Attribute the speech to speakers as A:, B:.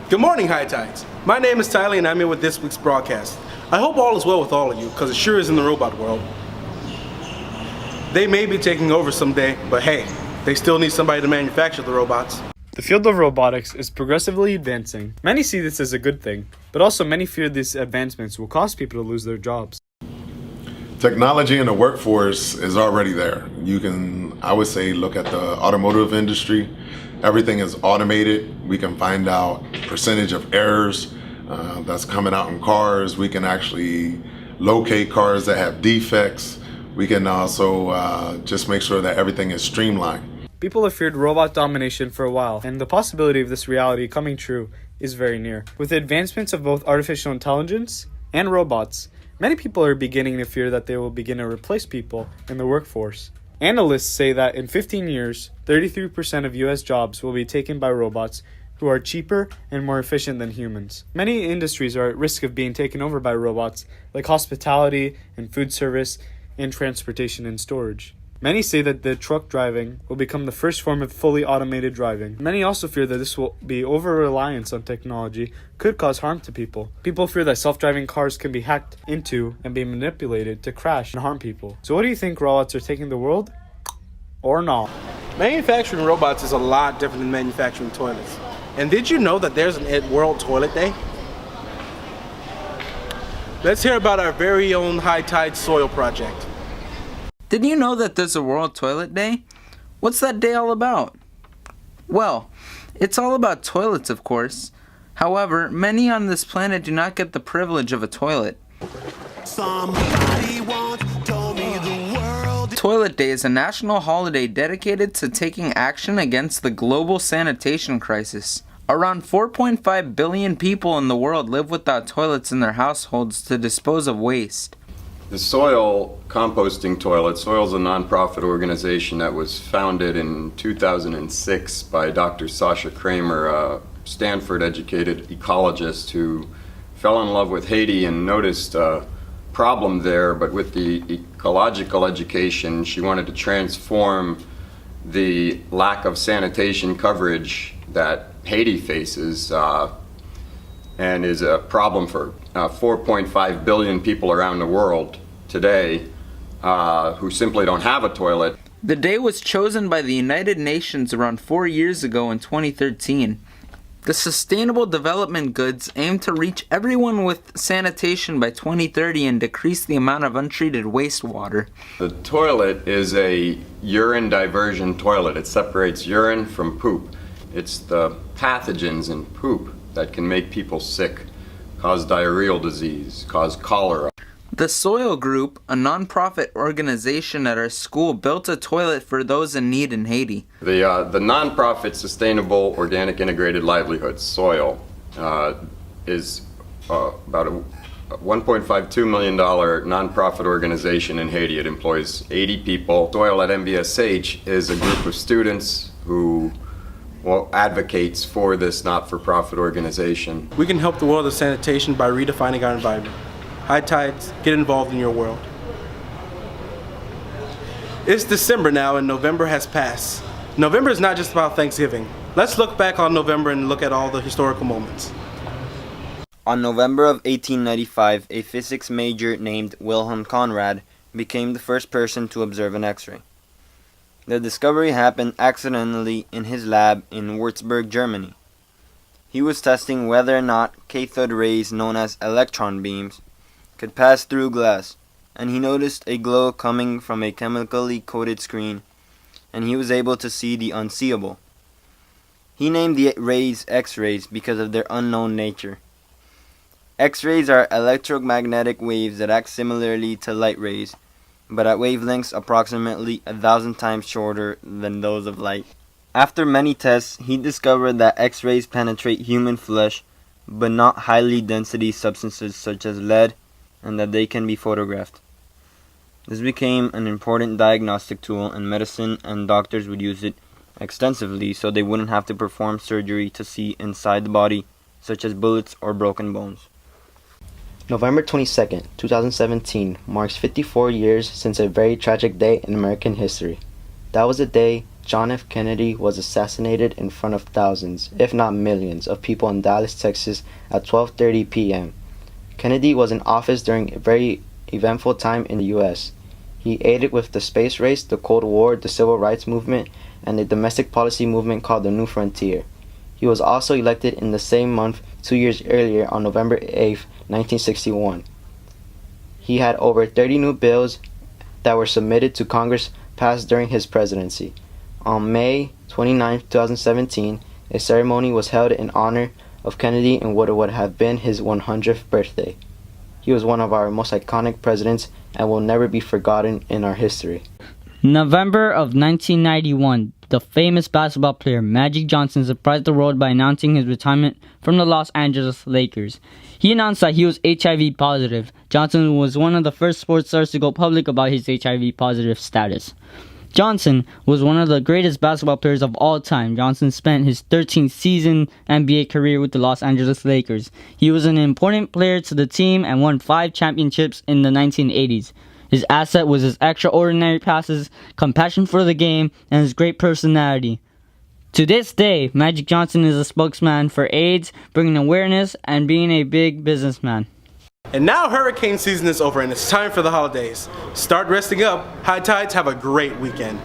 A: Good morning, High Tides. My name is Tyler and I'm here with this week's broadcast. I hope all is well with all of you, because it sure is in the robot world. They may be taking over someday, but hey, they still need somebody to manufacture the robots.
B: The field of robotics is progressively advancing. Many see this as a good thing, but also many fear these advancements will cause people to lose their jobs.
C: Technology in the workforce is already there. You can, I would say, look at the automotive industry. Everything is automated. We can find out percentage of errors that's coming out in cars. We can actually locate cars that have defects. We can also just make sure that everything is streamlined.
B: People have feared robot domination for a while, and the possibility of this reality coming true is very near. With the advancements of both artificial intelligence and robots, many people are beginning to fear that they will begin to replace people in the workforce. Analysts say that in 15 years, 33% of US jobs will be taken by robots who are cheaper and more efficient than humans. Many industries are at risk of being taken over by robots, like hospitality and food service and transportation and storage. Many say that the truck driving will become the first form of fully automated driving. Many also fear that this will be over-reliance on technology could cause harm to people. People fear that self-driving cars can be hacked into and be manipulated to crash and harm people. So what do you think, robots are taking the world? Or not?
A: Manufacturing robots is a lot different than manufacturing toilets. And did you know that there's an World Toilet Day? Let's hear about our very own High Tide Soil Project.
D: Did you know that there's a World Toilet Day? What's that day all about? Well, it's all about toilets, of course. However, many on this planet do not get the privilege of a toilet.
E: Somebody once told me the world.
D: Toilet Day is a national holiday dedicated to taking action against the global sanitation crisis. Around 4.5 billion people in the world live without toilets in their households to dispose of waste.
F: The Soil Composting Toilet, Soil is a nonprofit organization that was founded in 2006 by Dr. Sasha Kramer, a Stanford-educated ecologist who fell in love with Haiti and noticed a problem there, but with the ecological education, she wanted to transform the lack of sanitation coverage that Haiti faces and is a problem for 4.5 billion people around the world today who simply don't have a toilet.
D: The day was chosen by the United Nations around 4 years ago in 2013. The Sustainable Development Goals aim to reach everyone with sanitation by 2030 and decrease the amount of untreated wastewater.
F: The toilet is a urine diversion toilet. It separates urine from poop. It's the pathogens in poop that can make people sick, cause diarrheal disease, cause cholera.
D: The Soil Group, a non-profit organization at our school, built a toilet for those in need in Haiti.
F: The non-profit Sustainable Organic Integrated Livelihoods, Soil, is about a $1.52 million non-profit organization in Haiti. It employs 80 people. Soil at MVSH is a group of students who advocates for this not-for-profit organization.
A: We can help the world of sanitation by redefining our environment. High Tides, get involved in your world. It's December now and November has passed. November is not just about Thanksgiving. Let's look back on November and look at all the historical moments.
G: On November of 1895, a physics major named Wilhelm Conrad became the first person to observe an X-ray. The discovery happened accidentally in his lab in Würzburg, Germany. He was testing whether or not cathode rays known as electron beams could pass through glass, and he noticed a glow coming from a chemically coated screen, and he was able to see the unseeable. He named the rays X-rays because of their unknown nature. X-rays are electromagnetic waves that act similarly to light rays, but at wavelengths approximately 1,000 times shorter than those of light. After many tests, he discovered that X-rays penetrate human flesh, but not highly density substances such as lead, and that they can be photographed. This became an important diagnostic tool, and medicine and doctors would use it extensively so they wouldn't have to perform surgery to see inside the body, such as bullets or broken bones.
H: November 22nd, 2017 marks 54 years since a very tragic day in American history. That was the day John F. Kennedy was assassinated in front of thousands, if not millions, of people in Dallas, Texas at 12:30 p.m. Kennedy was in office during a very eventful time in the U.S. He aided with the space race, the Cold War, the Civil Rights Movement, and the domestic policy movement called the New Frontier. He was also elected in the same month 2 years earlier on November 8, 1961. He had over 30 new bills that were submitted to Congress passed during his presidency. On May 29, 2017, a ceremony was held in honor of Kennedy in what would have been his 100th birthday. He was one of our most iconic presidents and will never be forgotten in our history.
I: November of 1991, the famous basketball player Magic Johnson surprised the world by announcing his retirement from the Los Angeles Lakers. He announced that he was HIV positive. Johnson was one of the first sports stars to go public about his HIV positive status. Johnson was one of the greatest basketball players of all time. Johnson spent his 13th season NBA career with the Los Angeles Lakers. He was an important player to the team and won 5 championships in the 1980s. His asset was his extraordinary passes, compassion for the game, and his great personality. To this day, Magic Johnson is a spokesman for AIDS, bringing awareness and being a big businessman.
A: And now hurricane season is over and it's time for the holidays. Start resting up. High tides, have a great weekend.